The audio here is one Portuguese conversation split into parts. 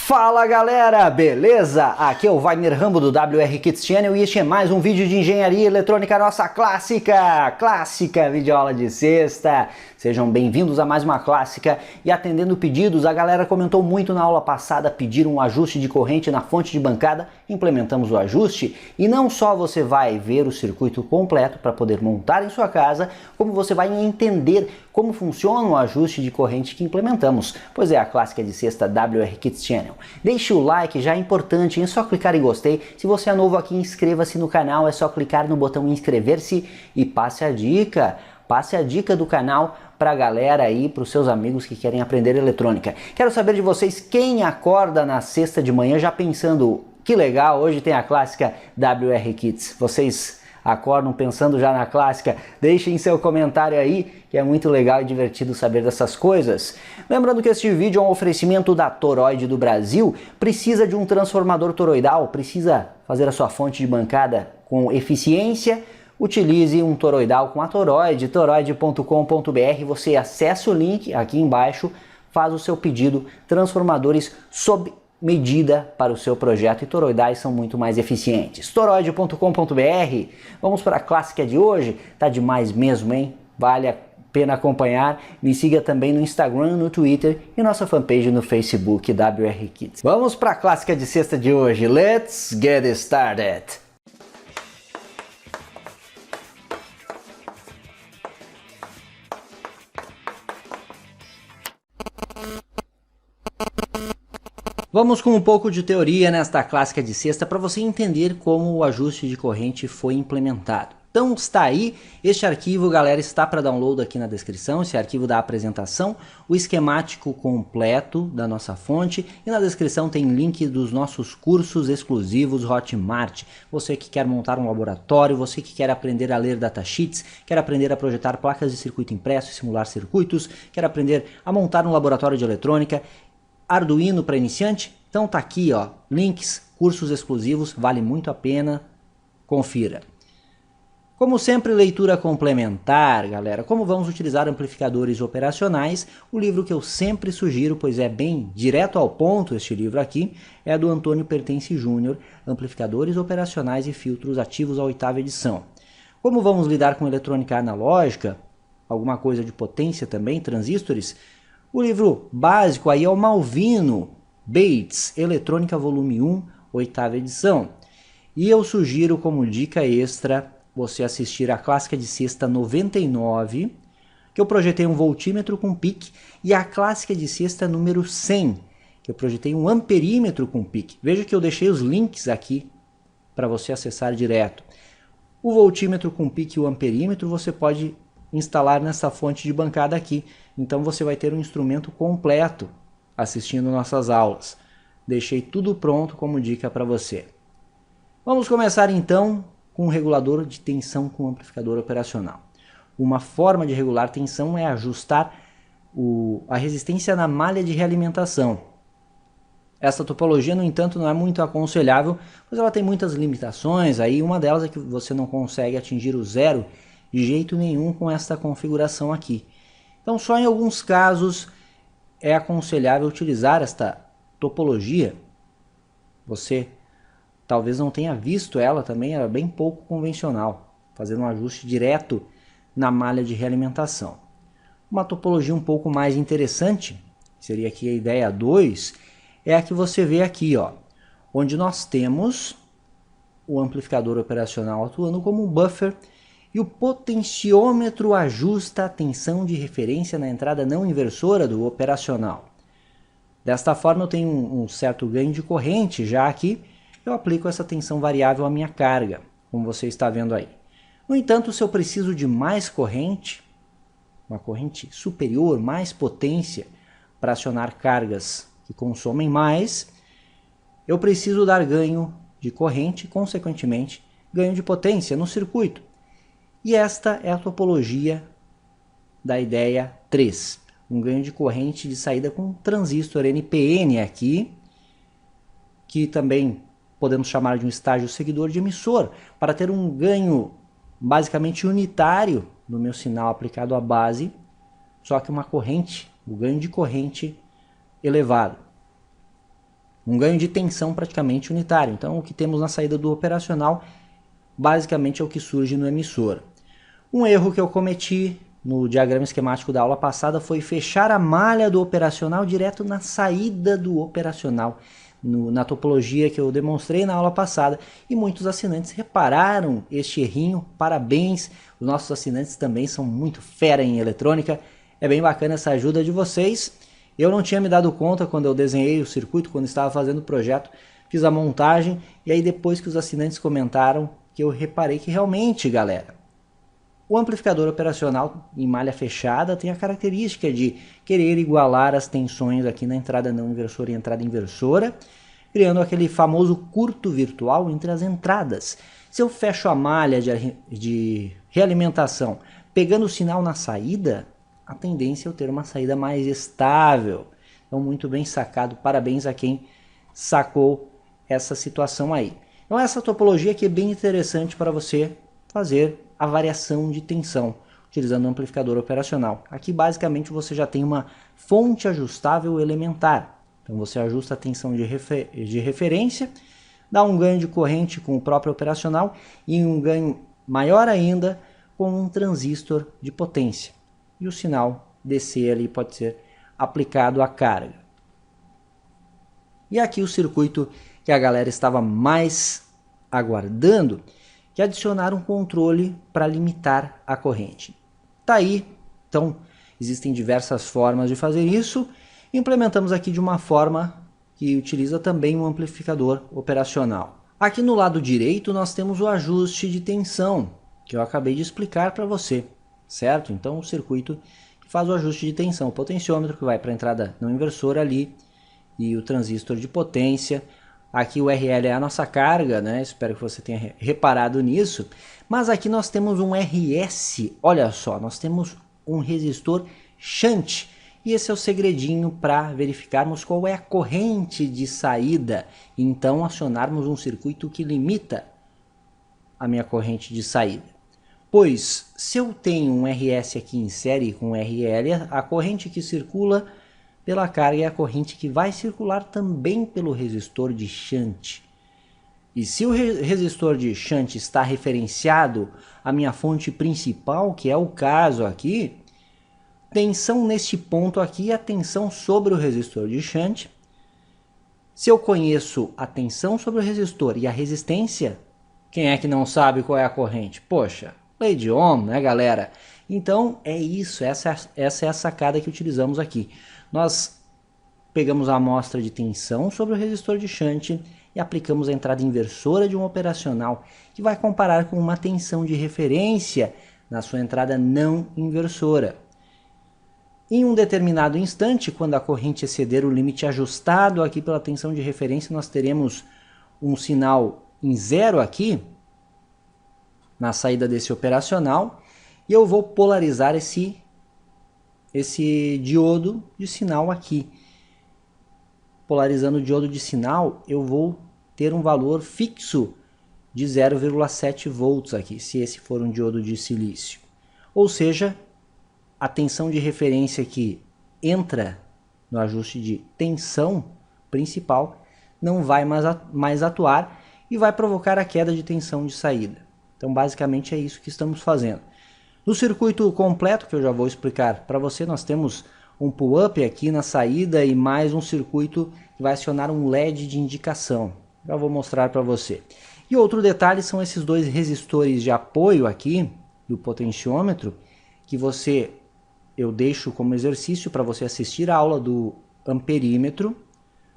Fala galera, beleza? Aqui é o Wagner Rambo do WR Kits Channel e este é mais um vídeo de engenharia eletrônica nossa clássica videoaula de sexta. Sejam bem-vindos a mais uma clássica e atendendo pedidos, a galera comentou muito na aula passada, pediram um ajuste de corrente na fonte de bancada, implementamos o ajuste e não só você vai ver o circuito completo para poder montar em sua casa, como você vai entender como funciona o ajuste de corrente que implementamos, pois é a clássica de sexta WR Kits Channel. Deixe o like, já é importante, é só clicar em gostei. Se você é novo aqui, inscreva-se no canal, é só clicar no botão inscrever-se e passe a dica do canal para a galera aí, para os seus amigos que querem aprender eletrônica. Quero saber de vocês quem acorda na sexta de manhã já pensando, que legal, hoje tem a clássica WR Kits. Vocês acordam pensando já na clássica? Deixem seu comentário aí, que é muito legal e divertido saber dessas coisas. Lembrando que este vídeo é um oferecimento da Toroid do Brasil. Precisa de um transformador toroidal? Precisa fazer a sua fonte de bancada com eficiência? Utilize um toroidal com a Toroid, toroid.com.br. Você acessa o link aqui embaixo, faz o seu pedido, transformadores sob medida para o seu projeto e toroidais são muito mais eficientes. toroid.com.br. Vamos para a clássica de hoje. Tá demais mesmo, hein? Vale a pena acompanhar. Me siga também no Instagram, no Twitter e nossa fanpage no Facebook WR Kids. Vamos para a clássica de sexta de hoje. Let's get started! Vamos com um pouco de teoria nesta clássica de sexta para você entender como o ajuste de corrente foi implementado. Então está aí, este arquivo, galera, está para download aqui na descrição, esse arquivo da apresentação, o esquemático completo da nossa fonte e na descrição tem link dos nossos cursos exclusivos Hotmart. Você que quer montar um laboratório, você que quer aprender a ler datasheets, quer aprender a projetar placas de circuito impresso e simular circuitos, quer aprender a montar um laboratório de eletrônica, Arduino para iniciante, então tá aqui, ó, links, cursos exclusivos, vale muito a pena, confira. Como sempre, leitura complementar, galera, como vamos utilizar amplificadores operacionais, o livro que eu sempre sugiro, pois é bem direto ao ponto este livro aqui, é do Antônio Pertence Júnior, Amplificadores Operacionais e Filtros Ativos, a 8ª edição. Como vamos lidar com eletrônica analógica, alguma coisa de potência também, transistores, o livro básico aí é o Malvino Bates, Eletrônica Volume 1, 8ª edição. E eu sugiro como dica extra você assistir a clássica de sexta 99, que eu projetei um voltímetro com pique, e a clássica de sexta número 100, que eu projetei um amperímetro com pique. Veja que eu deixei os links aqui para você acessar direto. O voltímetro com pique e o amperímetro você pode instalar nessa fonte de bancada aqui. Então você vai ter um instrumento completo assistindo nossas aulas. Deixei tudo pronto como dica para você. Vamos começar então com um regulador de tensão com amplificador operacional. Uma forma de regular tensão é ajustar a resistência na malha de realimentação. Essa topologia, no entanto, não é muito aconselhável, pois ela tem muitas limitações. Aí uma delas é que você não consegue atingir o zero de jeito nenhum com esta configuração aqui. Então só em alguns casos é aconselhável utilizar esta topologia. Você talvez não tenha visto ela também, ela é bem pouco convencional, fazendo um ajuste direto na malha de realimentação. Uma topologia um pouco mais interessante, seria aqui a ideia 2, é a que você vê aqui, ó, onde nós temos o amplificador operacional atuando como um buffer e o potenciômetro ajusta a tensão de referência na entrada não inversora do operacional. Desta forma eu tenho um certo ganho de corrente, já aqui eu aplico essa tensão variável à minha carga, como você está vendo aí. No entanto, se eu preciso de mais corrente, uma corrente superior, mais potência, para acionar cargas que consomem mais, eu preciso dar ganho de corrente, consequentemente ganho de potência no circuito. E esta é a topologia da ideia 3. Um ganho de corrente de saída com transistor NPN aqui, que também podemos chamar de um estágio seguidor de emissor, para ter um ganho basicamente unitário no meu sinal aplicado à base, só que uma corrente, o ganho de corrente elevado. um ganho de tensão praticamente unitário. Então o que temos na saída do operacional basicamente é o que surge no emissor. Um erro que eu cometi no diagrama esquemático da aula passada foi fechar a malha do operacional direto na saída do operacional, na topologia que eu demonstrei na aula passada, e muitos assinantes repararam este errinho. Parabéns, os nossos assinantes também são muito fera em eletrônica, é bem bacana essa ajuda de vocês. Eu não tinha me dado conta quando eu desenhei o circuito, quando estava fazendo o projeto, fiz a montagem, e aí depois que os assinantes comentaram que eu reparei que realmente, galera, o amplificador operacional em malha fechada tem a característica de querer igualar as tensões aqui na entrada não inversora e entrada inversora, criando aquele famoso curto virtual entre as entradas. Se eu fecho a malha de realimentação pegando o sinal na saída, a tendência é eu ter uma saída mais estável. Então, muito bem sacado, parabéns a quem sacou essa situação aí. Então, essa topologia aqui é bem interessante para você fazer a variação de tensão, utilizando o amplificador operacional. Aqui, basicamente, você já tem uma fonte ajustável elementar. Então, você ajusta a tensão de referência, dá um ganho de corrente com o próprio operacional e um ganho maior ainda com um transistor de potência. E o sinal DC ali pode ser aplicado à carga. E aqui o circuito que a galera estava mais aguardando, que é adicionar um controle para limitar a corrente. Tá aí, então existem diversas formas de fazer isso. Implementamos aqui de uma forma que utiliza também um amplificador operacional. Aqui no lado direito nós temos o ajuste de tensão, que eu acabei de explicar para você, certo? Então o circuito que faz o ajuste de tensão, o potenciômetro que vai para a entrada não inversora ali e o transistor de potência. Aqui o RL é a nossa carga, né? Espero que você tenha reparado nisso. Mas aqui nós temos um RS, olha só, nós temos um resistor shunt. E esse é o segredinho para verificarmos qual é a corrente de saída. E então acionarmos um circuito que limita a minha corrente de saída. Pois se eu tenho um RS aqui em série com RL, a corrente que circula pela carga é a corrente que vai circular também pelo resistor de shunt. E se o resistor de shunt está referenciado à minha fonte principal, que é o caso aqui, tensão neste ponto aqui é a tensão sobre o resistor de shunt. Se eu conheço a tensão sobre o resistor e a resistência, quem é que não sabe qual é a corrente? Poxa, lei de Ohm, né, galera? Então é isso, essa é a sacada que utilizamos aqui. Nós pegamos a amostra de tensão sobre o resistor de shunt e aplicamos a entrada inversora de um operacional que vai comparar com uma tensão de referência na sua entrada não inversora. Em um determinado instante, quando a corrente exceder o limite ajustado aqui pela tensão de referência, nós teremos um sinal em zero aqui na saída desse operacional e eu vou polarizar esse diodo de sinal aqui. Polarizando o diodo de sinal, eu vou ter um valor fixo de 0,7 volts aqui, se esse for um diodo de silício. Ou seja, a tensão de referência que entra no ajuste de tensão principal não vai mais atuar e vai provocar a queda de tensão de saída. Então, basicamente é isso que estamos fazendo. No circuito completo, que eu já vou explicar para você, nós temos um pull-up aqui na saída e mais um circuito que vai acionar um LED de indicação. Já vou mostrar para você. E outro detalhe são esses dois resistores de apoio aqui do potenciômetro, que eu deixo como exercício para você assistir a aula do amperímetro,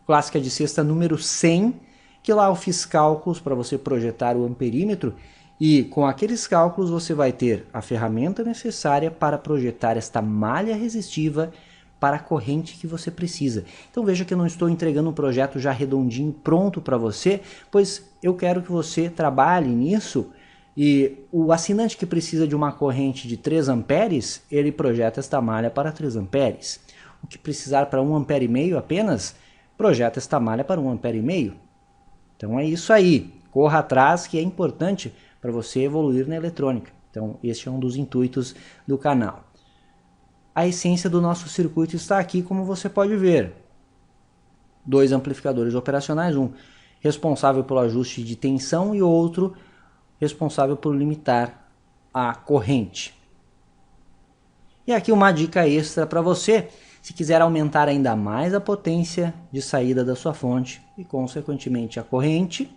clássica de sexta número 100, que lá eu fiz cálculos para você projetar o amperímetro. E com aqueles cálculos você vai ter a ferramenta necessária para projetar esta malha resistiva para a corrente que você precisa. Então veja que eu não estou entregando um projeto já redondinho, pronto para você, pois eu quero que você trabalhe nisso. E o assinante que precisa de uma corrente de 3 amperes, ele projeta esta malha para 3 amperes. O que precisar para 1,5 ampere apenas, projeta esta malha para 1,5 ampere. Então é isso aí, corra atrás que é importante para você evoluir na eletrônica. Então este é um dos intuitos do canal. A essência do nosso circuito está aqui, como você pode ver. dois amplificadores operacionais, um responsável pelo ajuste de tensão e outro responsável por limitar a corrente. E aqui uma dica extra para você, se quiser aumentar ainda mais a potência de saída da sua fonte e consequentemente a corrente,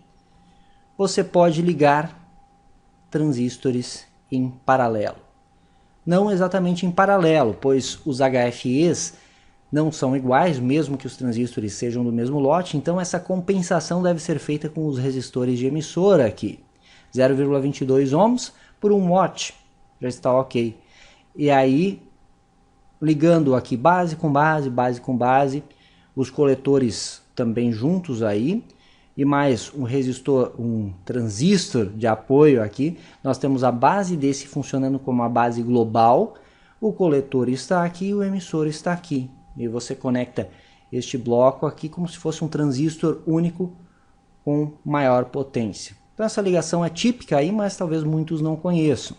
você pode ligar transistores em paralelo. Não exatamente em paralelo, pois os HFEs não são iguais, mesmo que os transistores sejam do mesmo lote, então essa compensação deve ser feita com os resistores de emissora aqui. 0,22 ohms por 1 watt, já está ok. E aí, ligando aqui base com base, base com base, os coletores também juntos aí, e mais um resistor, um transistor de apoio aqui, nós temos a base desse funcionando como a base global, o coletor está aqui e o emissor está aqui. E você conecta este bloco aqui como se fosse um transistor único com maior potência. Então essa ligação é típica aí, mas talvez muitos não conheçam.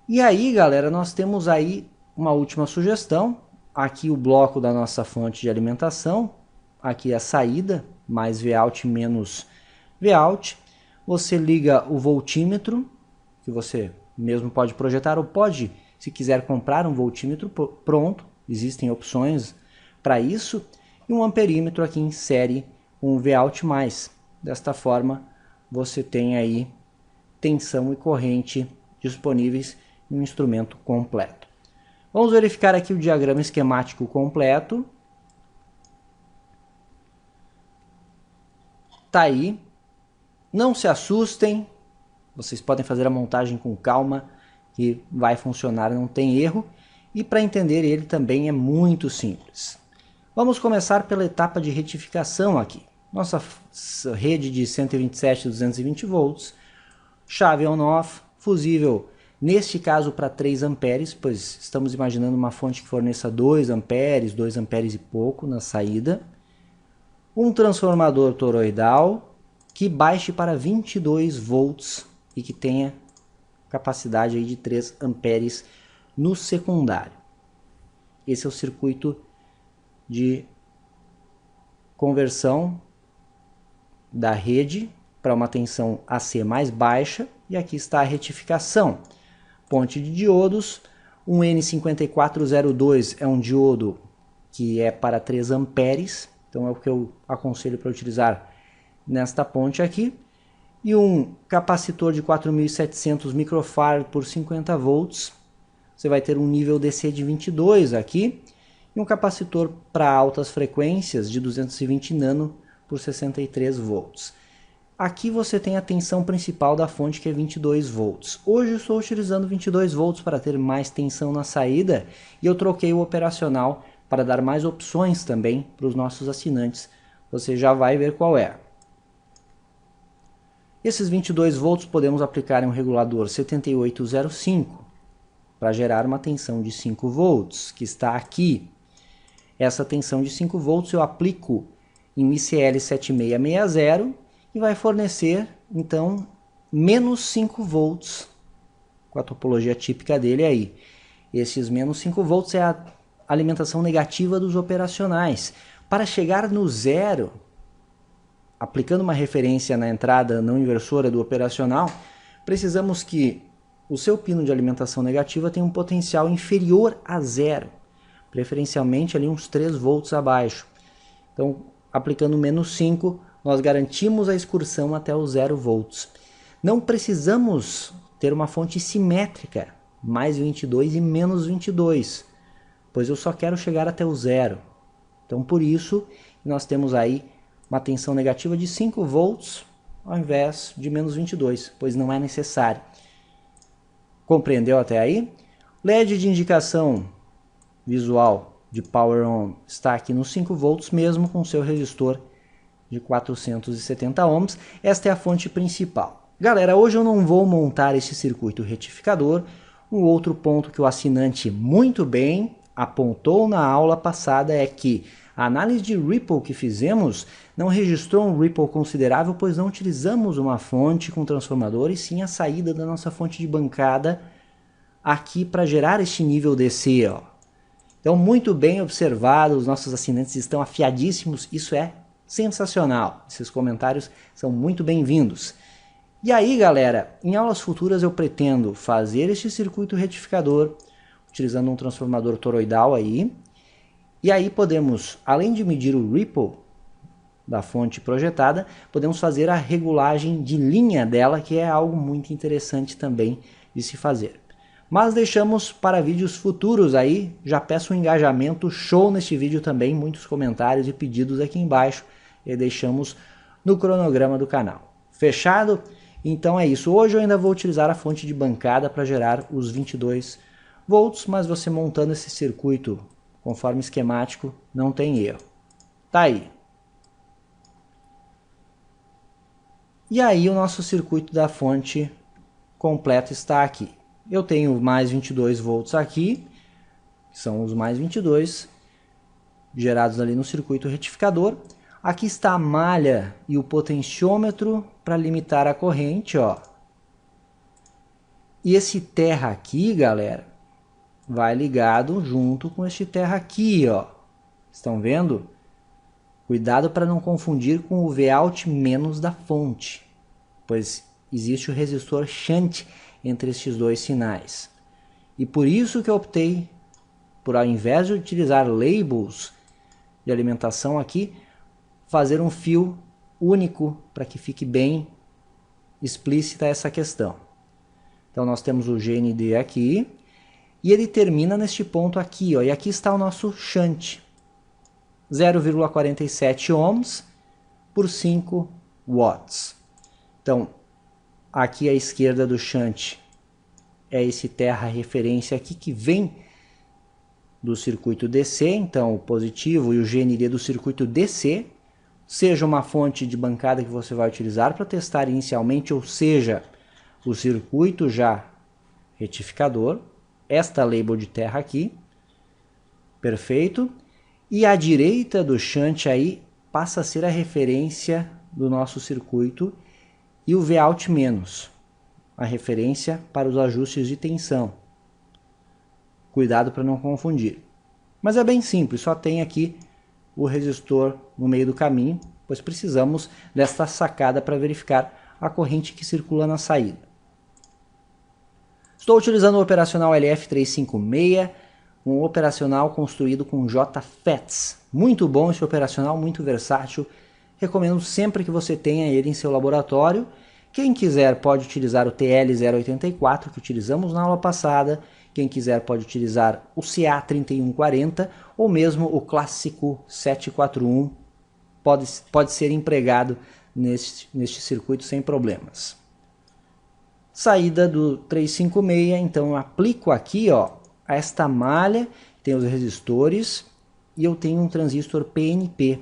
E aí, galera, nós temos aí uma última sugestão. Aqui o bloco da nossa fonte de alimentação. Aqui a saída, mais Vout menos Vout. Você liga o voltímetro, que você mesmo pode projetar, ou pode, se quiser comprar um voltímetro pronto. Existem opções para isso. E um amperímetro aqui em série, um Vout+. Desta forma, você tem aí tensão e corrente disponíveis em um instrumento completo. Vamos verificar aqui o diagrama esquemático completo. Tá aí. Não se assustem. Vocês podem fazer a montagem com calma, que vai funcionar, não tem erro. E para entender ele também é muito simples. Vamos começar pela etapa de retificação aqui. Nossa rede de 127 e 220 volts, chave on-off, fusível, neste caso para 3 amperes, pois estamos imaginando uma fonte que forneça 2 amperes, 2 amperes e pouco na saída. Um transformador toroidal que baixe para 22 volts e que tenha capacidade aí de 3 amperes no secundário. Esse é o circuito de conversão da rede para uma tensão AC mais baixa, e aqui está a retificação. Ponte de diodos, um N5402 é um diodo que é para 3 amperes, então é o que eu aconselho para utilizar nesta ponte aqui, e um capacitor de 4700 microfarad por 50 volts, você vai ter um nível DC de 22 aqui, e um capacitor para altas frequências de 220 nano por 63 volts. Aqui você tem a tensão principal da fonte, que é 22 volts. Hoje eu estou utilizando 22 volts para ter mais tensão na saída, e eu troquei o operacional para dar mais opções também para os nossos assinantes. Você já vai ver qual é. Esses 22 volts podemos aplicar em um regulador 7805 para gerar uma tensão de 5 volts, que está aqui. Essa tensão de 5 volts eu aplico em ICL 7660 e vai fornecer, então, menos 5 volts, com a topologia típica dele aí. Esses menos 5 volts é a alimentação negativa dos operacionais. Para chegar no zero, aplicando uma referência na entrada não inversora do operacional, precisamos que o seu pino de alimentação negativa tenha um potencial inferior a zero, preferencialmente ali uns 3 volts abaixo. Então, aplicando menos 5, nós garantimos a excursão até os 0 volts. Não precisamos ter uma fonte simétrica, mais 22 e menos 22, pois eu só quero chegar até o zero. Então, por isso, nós temos aí uma tensão negativa de 5 volts ao invés de menos 22, pois não é necessário. Compreendeu até aí? LED de indicação visual de Power On está aqui nos 5 volts, mesmo com seu resistor de 470 ohms. Esta é a fonte principal. Galera, hoje eu não vou montar esse circuito retificador. Um outro ponto que o assinante muito bem apontou na aula passada é que a análise de Ripple que fizemos não registrou um Ripple considerável, pois não utilizamos uma fonte com transformador, e sim a saída da nossa fonte de bancada aqui para gerar este nível DC, ó. Então, muito bem observado, os nossos assinantes estão afiadíssimos, isso é sensacional. Esses comentários são muito bem-vindos. E aí, galera, em aulas futuras eu pretendo fazer este circuito retificador, utilizando um transformador toroidal aí. E aí podemos, além de medir o ripple da fonte projetada, podemos fazer a regulagem de linha dela, que é algo muito interessante também de se fazer. Mas deixamos para vídeos futuros aí, já peço um engajamento show neste vídeo também, muitos comentários e pedidos aqui embaixo, e deixamos no cronograma do canal. Fechado? Então é isso, hoje eu ainda vou utilizar a fonte de bancada para gerar os 22 volts, mas você montando esse circuito conforme esquemático não tem erro. Tá aí. E aí o nosso circuito da fonte completo está aqui. Eu tenho mais 22 volts aqui, que são os mais 22, gerados ali no circuito retificador. Aqui está a malha e o potenciômetro para limitar a corrente, ó. E esse terra aqui, galera, vai ligado junto com este terra aqui, ó. Estão vendo? Cuidado para não confundir com o Vout menos da fonte, pois existe o resistor shunt entre estes dois sinais. E por isso que eu optei por, ao invés de utilizar labels de alimentação aqui, fazer um fio único para que fique bem explícita essa questão. Então nós temos o GND aqui, e ele termina neste ponto aqui, ó, e aqui está o nosso shunt. 0,47 ohms por 5 watts. Então, aqui à esquerda do shunt é esse terra referência aqui que vem do circuito DC, então o positivo e o GND do circuito DC, seja uma fonte de bancada que você vai utilizar para testar inicialmente, ou seja, o circuito já retificador, esta label de terra aqui, perfeito. E à direita do shunt aí passa a ser a referência do nosso circuito e o Vout menos, a referência para os ajustes de tensão. Cuidado para não confundir. Mas é bem simples, só tem aqui o resistor no meio do caminho, pois precisamos desta sacada para verificar a corrente que circula na saída. Estou utilizando o operacional LF356, um operacional construído com JFETs. Muito bom esse operacional, muito versátil. Recomendo sempre que você tenha ele em seu laboratório. Quem quiser pode utilizar o TL084, que utilizamos na aula passada. Quem quiser pode utilizar o CA3140 ou mesmo o clássico 741. Pode ser empregado neste circuito sem problemas. Saída do 356, então eu aplico aqui, ó, esta malha, tem os resistores e eu tenho um transistor PNP.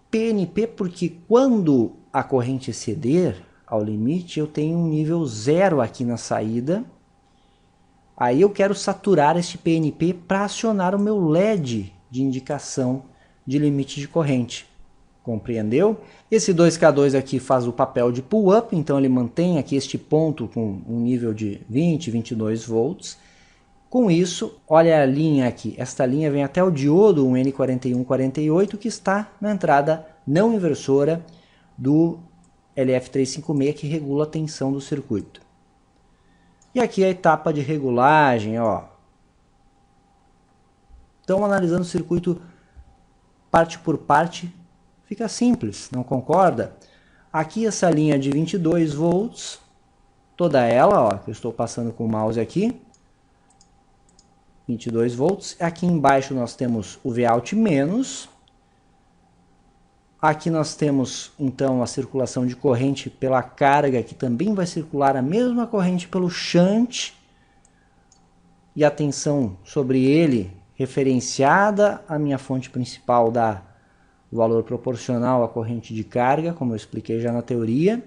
PNP porque quando a corrente exceder ao limite, eu tenho um nível 0 aqui na saída. Aí eu quero saturar este PNP para acionar o meu LED de indicação de limite de corrente. Compreendeu? Esse 2K2 aqui faz o papel de pull-up, então ele mantém aqui este ponto com um nível de 20, 22 volts. Com isso, olha a linha aqui, esta linha vem até o diodo, um N4148, que está na entrada não inversora do LF356, que regula a tensão do circuito. E aqui a etapa de regulagem, ó. Então, analisando o circuito parte por parte, fica simples, não concorda? Aqui essa linha de 22 volts, toda ela, ó, que eu estou passando com o mouse aqui, 22 volts. Aqui embaixo nós temos o Vout menos. Aqui nós temos então a circulação de corrente pela carga, que também vai circular a mesma corrente pelo shunt. E a tensão sobre ele referenciada à minha fonte principal dá o valor proporcional à corrente de carga, como eu expliquei já na teoria.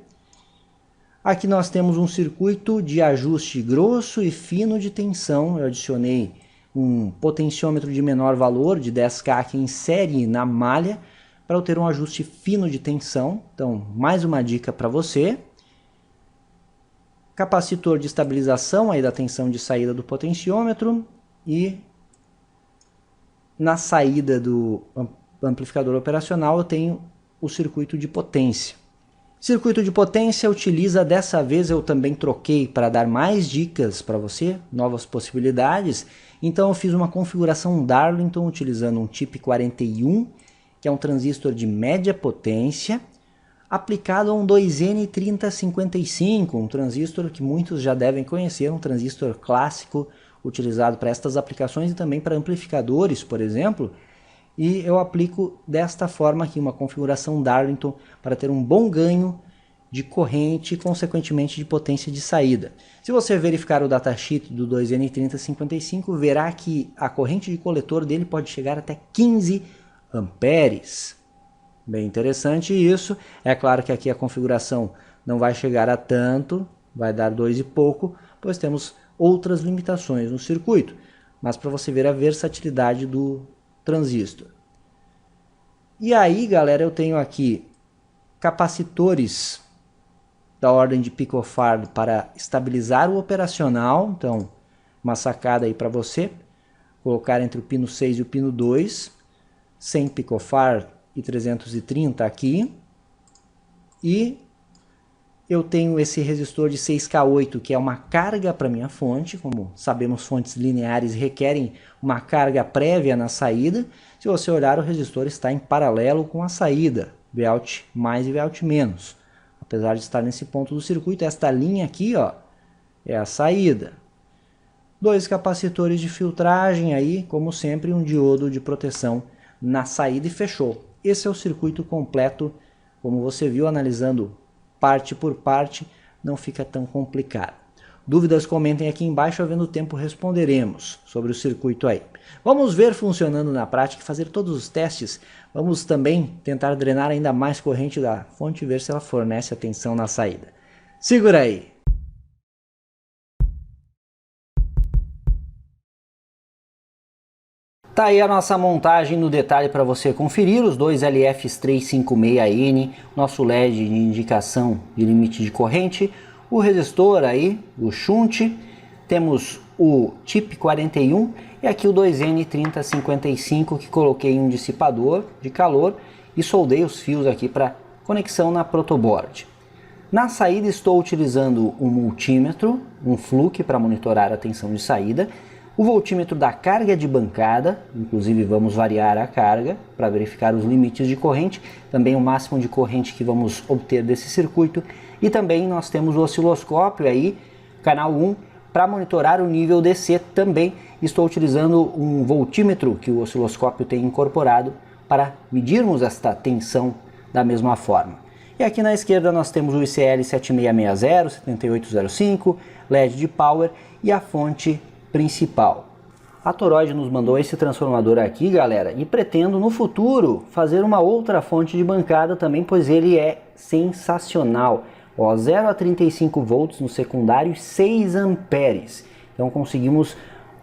Aqui nós temos um circuito de ajuste grosso e fino de tensão. Eu adicionei um potenciômetro de menor valor, de 10K, aqui em série na malha, para eu ter um ajuste fino de tensão. Então, mais uma dica para você. Capacitor de estabilização aí da tensão de saída do potenciômetro e na saída do amplificador operacional eu tenho o circuito de potência. Circuito de potência utiliza, dessa vez eu também troquei para dar mais dicas para você, novas possibilidades. Então eu fiz uma configuração Darlington utilizando um TIP 41, que é um transistor de média potência, aplicado a um 2N3055, um transistor que muitos já devem conhecer, um transistor clássico utilizado para estas aplicações e também para amplificadores, por exemplo. E eu aplico desta forma aqui, uma configuração Darlington, para ter um bom ganho de corrente e, consequentemente, de potência de saída. Se você verificar o datasheet do 2N3055, verá que a corrente de coletor dele pode chegar até 15 amperes. Bem interessante isso. É claro que aqui a configuração não vai chegar a tanto, vai dar 2 e pouco, pois temos outras limitações no circuito. Mas para você ver a versatilidade do transistor. E aí, galera, eu tenho aqui capacitores da ordem de picofarad para estabilizar o operacional. Então, uma sacada aí para você, colocar entre o pino 6 e o pino 2, 100 picofarad e 330 aqui. E eu tenho esse resistor de 6K8, que é uma carga para minha fonte. Como sabemos, fontes lineares requerem uma carga prévia na saída. Se você olhar, o resistor está em paralelo com a saída, Vout mais e Vout menos. Apesar de estar nesse ponto do circuito, esta linha aqui, ó, é a saída. 2 capacitores de filtragem aí, como sempre, um diodo de proteção na saída e fechou. Esse é o circuito completo, como você viu, analisando parte por parte, não fica tão complicado. Dúvidas, comentem aqui embaixo, havendo tempo responderemos sobre o circuito aí. Vamos ver funcionando na prática, fazer todos os testes. Vamos também tentar drenar ainda mais corrente da fonte e ver se ela fornece a tensão na saída. Segura aí! Tá aí a nossa montagem no detalhe para você conferir, os dois LFs356N, nosso LED de indicação de limite de corrente, o resistor aí, o shunt, temos o TIP 41 e aqui o 2N3055 que coloquei um dissipador de calor e soldei os fios aqui para conexão na protoboard. Na saída estou utilizando um multímetro, um fluke para monitorar a tensão de saída, o voltímetro da carga de bancada, inclusive vamos variar a carga para verificar os limites de corrente, também o máximo de corrente que vamos obter desse circuito, e também nós temos o osciloscópio aí, canal 1, para monitorar o nível DC. Também estou utilizando um voltímetro que o osciloscópio tem incorporado para medirmos esta tensão da mesma forma. E aqui na esquerda nós temos o ICL 7660, 7805, LED de power e a fonte principal. A Toroid nos mandou esse transformador aqui, galera, e pretendo no futuro fazer uma outra fonte de bancada também, pois ele é sensacional. Ó, 0 a 35 volts no secundário e 6 amperes. Então conseguimos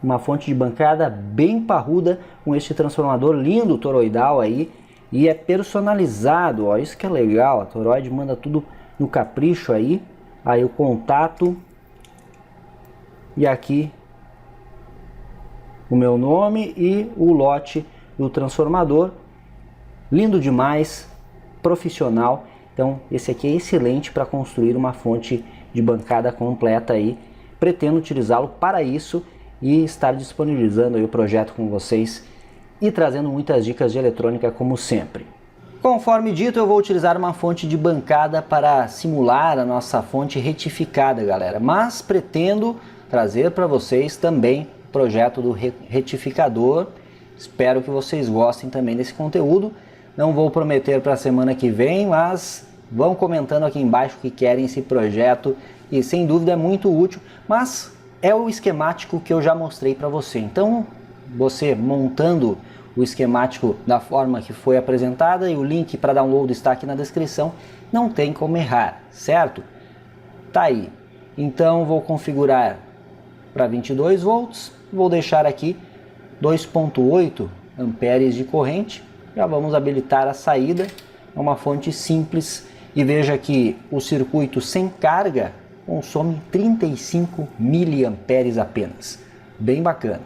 uma fonte de bancada bem parruda com este transformador lindo toroidal aí, e é personalizado, ó, isso que é legal. A Toroid manda tudo no capricho aí. Aí o contato e aqui o meu nome e o lote do transformador. Lindo demais, profissional. Então esse aqui é excelente para construir uma fonte de bancada completa aí. Pretendo utilizá-lo para isso e estar disponibilizando aí o projeto com vocês e trazendo muitas dicas de eletrônica como sempre. Conforme dito, eu vou utilizar uma fonte de bancada para simular a nossa fonte retificada, galera. Mas pretendo trazer para vocês também projeto do retificador. Espero que vocês gostem também desse conteúdo. Não vou prometer para a semana que vem, mas vão comentando aqui embaixo que querem esse projeto e sem dúvida é muito útil, mas é o esquemático que eu já mostrei para você. Então, você montando o esquemático da forma que foi apresentada, e o link para download está aqui na descrição, não tem como errar, certo? Tá aí. Então vou configurar para 22 volts, vou deixar aqui 2.8 amperes de corrente. Já vamos habilitar a saída, é uma fonte simples, e veja que o circuito sem carga consome 35 miliamperes apenas, bem bacana.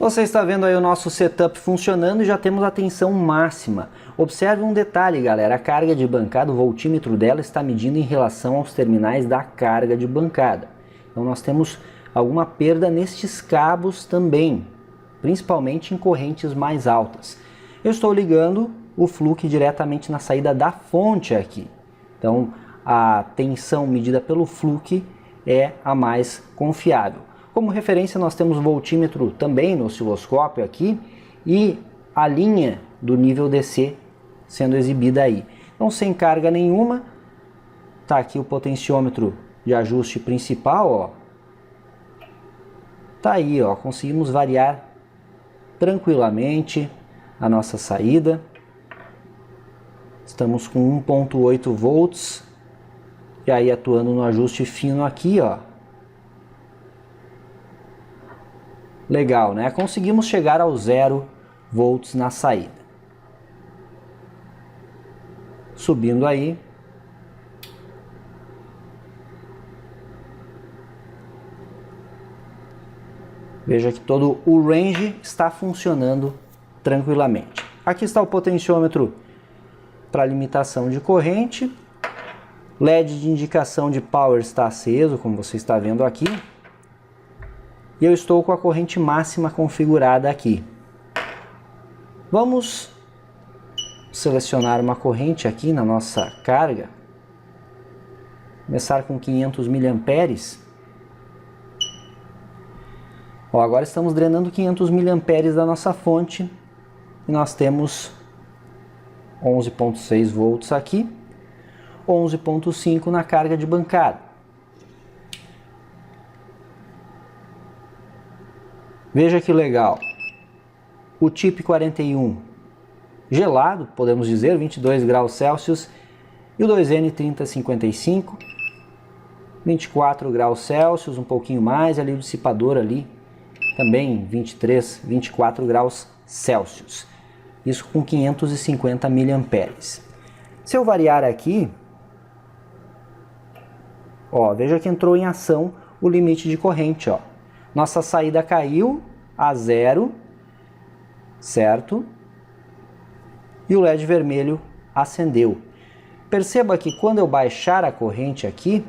Você está vendo aí o nosso setup funcionando e já temos a tensão máxima. Observe um detalhe, galera, a carga de bancada, o voltímetro dela está medindo em relação aos terminais da carga de bancada. Então nós temos alguma perda nestes cabos também, principalmente em correntes mais altas. Eu estou ligando o fluke diretamente na saída da fonte aqui. Então a tensão medida pelo fluke é a mais confiável. Como referência nós temos o voltímetro também no osciloscópio aqui e a linha do nível DC sendo exibida aí. Então sem carga nenhuma, tá aqui o potenciômetro de ajuste principal, ó. Tá aí, ó, conseguimos variar tranquilamente a nossa saída. Estamos com 1.8 volts e aí atuando no ajuste fino aqui, ó. Legal, né? Conseguimos chegar ao 0 volts na saída. Subindo aí. Veja que todo o range está funcionando tranquilamente. Aqui está o potenciômetro para limitação de corrente. LED de indicação de power está aceso, como você está vendo aqui. E eu estou com a corrente máxima configurada aqui. Vamos selecionar uma corrente aqui na nossa carga. Começar com 500 mA. Ó, agora estamos drenando 500 mA da nossa fonte. E nós temos 11.6 volts aqui. 11.5 na carga de bancada. Veja que legal, o TIP 41 gelado, podemos dizer, 22 graus Celsius, e o 2N 3055, 24 graus Celsius, um pouquinho mais, ali o dissipador ali, também 23, 24 graus Celsius, isso com 550 mA. Se eu variar aqui, ó, veja que entrou em ação o limite de corrente, ó. Nossa saída caiu a 0, certo? E o LED vermelho acendeu. Perceba que quando eu baixar a corrente aqui,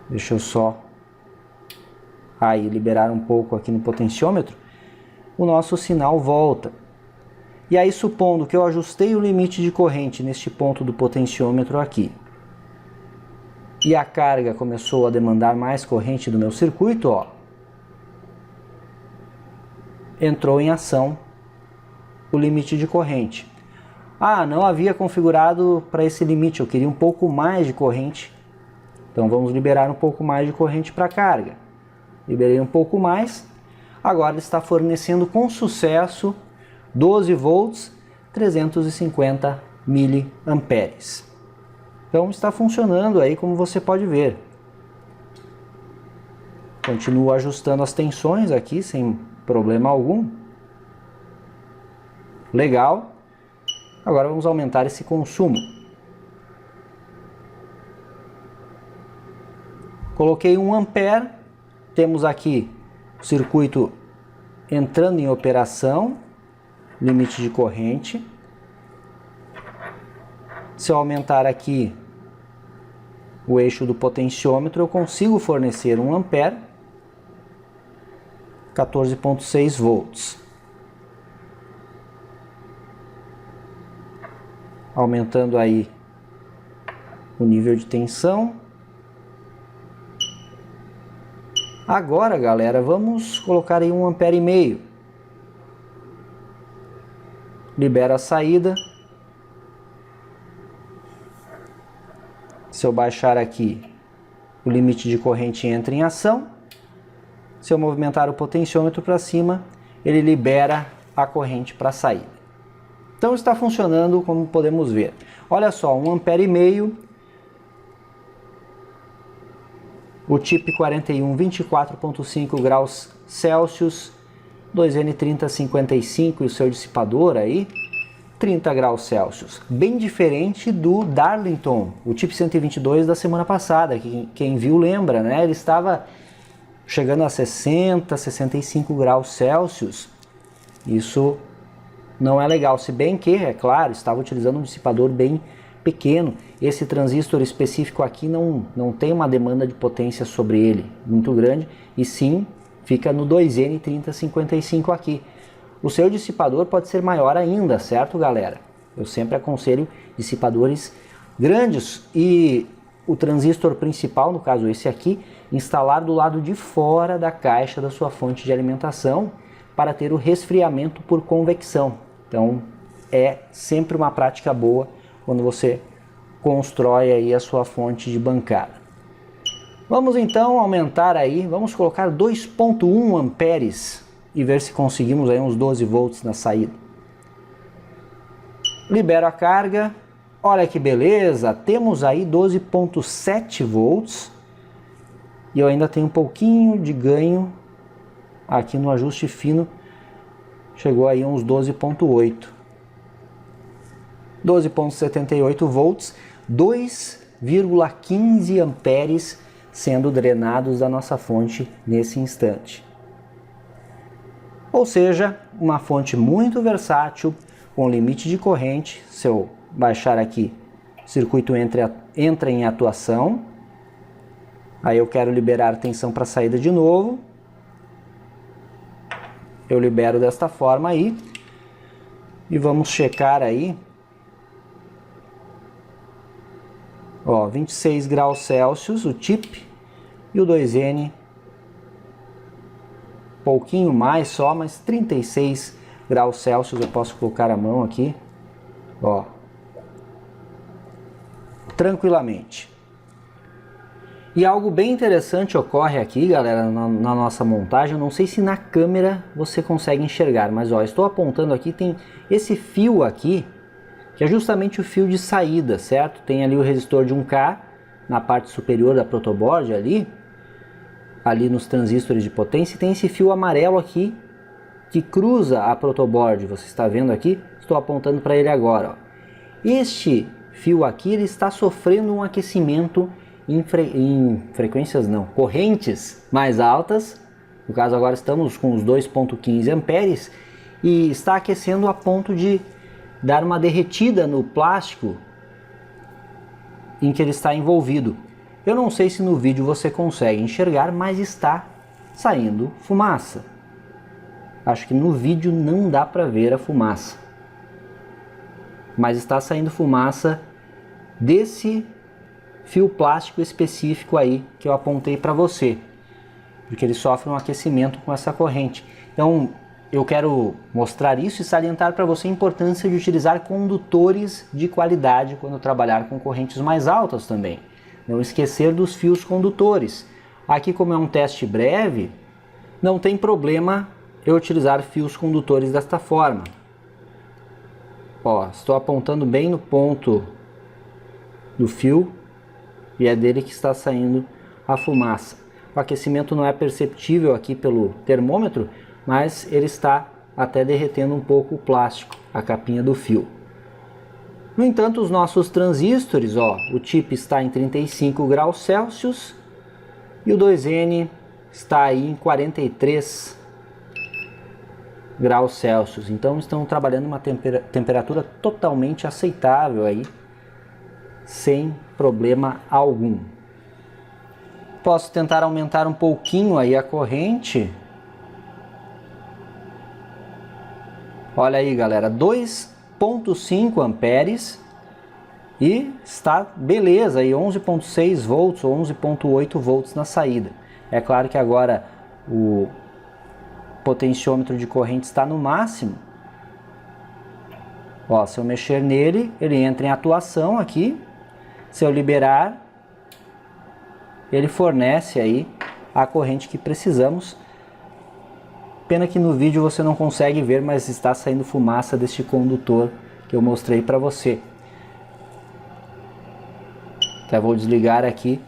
deixa eu só aí liberar um pouco aqui no potenciômetro, o nosso sinal volta. E aí, supondo que eu ajustei o limite de corrente neste ponto do potenciômetro aqui, e a carga começou a demandar mais corrente do meu circuito, ó, entrou em ação o limite de corrente. Ah, não havia configurado para esse limite, eu queria um pouco mais de corrente. Então vamos liberar um pouco mais de corrente para a carga. Liberei um pouco mais. Agora ele está fornecendo com sucesso 12 volts, 350 miliamperes. Então está funcionando aí, como você pode ver. Continuo ajustando as tensões aqui sem problema algum. Legal. Agora vamos aumentar esse consumo. Coloquei 1 ampere. Temos aqui o circuito entrando em operação. Limite de corrente. Se eu aumentar aqui o eixo do potenciômetro, eu consigo fornecer 1 ampere, 14.6 volts. Aumentando aí o nível de tensão. Agora, galera, vamos colocar aí 1 ampere e meio. Libera a saída. Se eu baixar aqui, o limite de corrente entra em ação. Se eu movimentar o potenciômetro para cima, ele libera a corrente para a saída. Então está funcionando como podemos ver. Olha só, 1 ampere e meio. O TIP 41, 24.5 graus Celsius. 2N 3055 e o seu dissipador aí, 30 graus Celsius. Bem diferente do Darlington, o TIP 122 da semana passada, que quem viu lembra, né? Ele estava chegando a 60, 65 graus Celsius. Isso não é legal, se bem que, é claro, estava utilizando um dissipador bem pequeno. Esse transistor específico aqui não tem uma demanda de potência sobre ele muito grande, e sim fica no 2N3055 aqui. O seu dissipador pode ser maior ainda, certo, galera? Eu sempre aconselho dissipadores grandes, e o transistor principal, no caso esse aqui, instalar do lado de fora da caixa da sua fonte de alimentação para ter o resfriamento por convecção. Então é sempre uma prática boa quando você constrói aí a sua fonte de bancada. Vamos então aumentar aí, vamos colocar 2.1 amperes e ver se conseguimos aí uns 12 volts na saída. Libero a carga, olha que beleza, temos aí 12.7 volts e eu ainda tenho um pouquinho de ganho aqui no ajuste fino, chegou aí uns 12.8. 12.78 volts, 2,15 amperes sendo drenados da nossa fonte nesse instante. Ou seja, uma fonte muito versátil, com limite de corrente. Se eu baixar aqui, o circuito entra em atuação. Aí eu quero liberar tensão para saída de novo. Eu libero desta forma aí. E vamos checar aí. Ó, 26 graus Celsius o tip e o 2N pouquinho mais só, mas 36 graus Celsius. Eu posso colocar a mão aqui, ó, tranquilamente. E algo bem interessante ocorre aqui, galera, na nossa montagem. Eu não sei se na câmera você consegue enxergar, mas ó, estou apontando aqui, tem esse fio aqui, que é justamente o fio de saída, certo? Tem ali o resistor de 1K na parte superior da protoboard ali nos transistores de potência, e tem esse fio amarelo aqui que cruza a protoboard. Você está vendo aqui? Estou apontando para ele agora, ó. Este fio aqui, ele está sofrendo um aquecimento em frequências não, correntes mais altas. No caso agora estamos com os 2.15 amperes e está aquecendo a ponto de dar uma derretida no plástico em que ele está envolvido. Eu não sei se no vídeo você consegue enxergar, mas está saindo fumaça. Acho que no vídeo não dá para ver a fumaça, mas está saindo fumaça desse fio plástico específico aí que eu apontei para você, porque ele sofre um aquecimento com essa corrente. Então eu quero mostrar isso e salientar para você a importância de utilizar condutores de qualidade quando trabalhar com correntes mais altas também. Não esquecer dos fios condutores. Aqui, como é um teste breve, não tem problema eu utilizar fios condutores desta forma. Ó, estou apontando bem no ponto do fio e é dele que está saindo a fumaça. O aquecimento não é perceptível aqui pelo termômetro, mas ele está até derretendo um pouco o plástico, a capinha do fio. No entanto, os nossos transistores, ó, o chip está em 35 graus Celsius e o 2N está aí em 43 graus Celsius. Então estão trabalhando uma temperatura totalmente aceitável aí, sem problema algum. Posso tentar aumentar um pouquinho aí a corrente. Olha aí, galera, 2.5 amperes e está beleza aí, 11.6 volts ou 11.8 volts na saída. É claro que agora o potenciômetro de corrente está no máximo. Ó, se eu mexer nele, ele entra em atuação aqui. Se eu liberar, ele fornece aí a corrente que precisamos. Pena que no vídeo você não consegue ver, mas está saindo fumaça deste condutor que eu mostrei para você. Até vou desligar aqui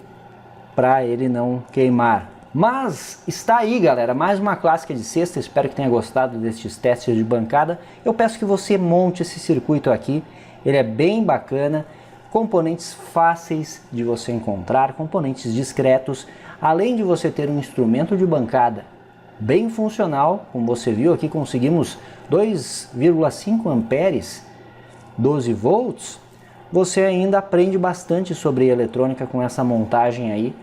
para ele não queimar. Mas está aí, galera, mais uma clássica de sexta. Espero que tenha gostado destes testes de bancada. Eu peço que você monte esse circuito aqui, ele é bem bacana. Componentes fáceis de você encontrar, componentes discretos. Além de você ter um instrumento de bancada bem funcional, como você viu aqui, conseguimos 2,5 amperes, 12 volts, você ainda aprende bastante sobre eletrônica com essa montagem aí,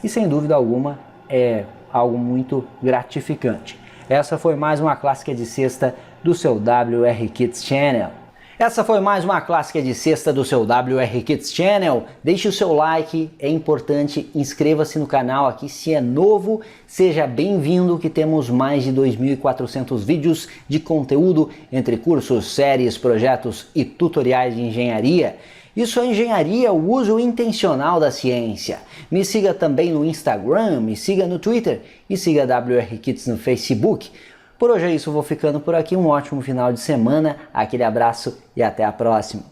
e sem dúvida alguma é algo muito gratificante. Essa foi mais uma clássica de sexta do seu WR Kids Channel. Essa foi mais uma clássica de sexta do seu WR Kids Channel. Deixe o seu like, é importante, inscreva-se no canal aqui se é novo, seja bem-vindo que temos mais de 2.400 vídeos de conteúdo entre cursos, séries, projetos e tutoriais de engenharia. Isso é engenharia, o uso intencional da ciência. Me siga também no Instagram, me siga no Twitter e siga a WR Kids no Facebook. Por hoje é isso, vou ficando por aqui. Um ótimo final de semana, aquele abraço e até a próxima.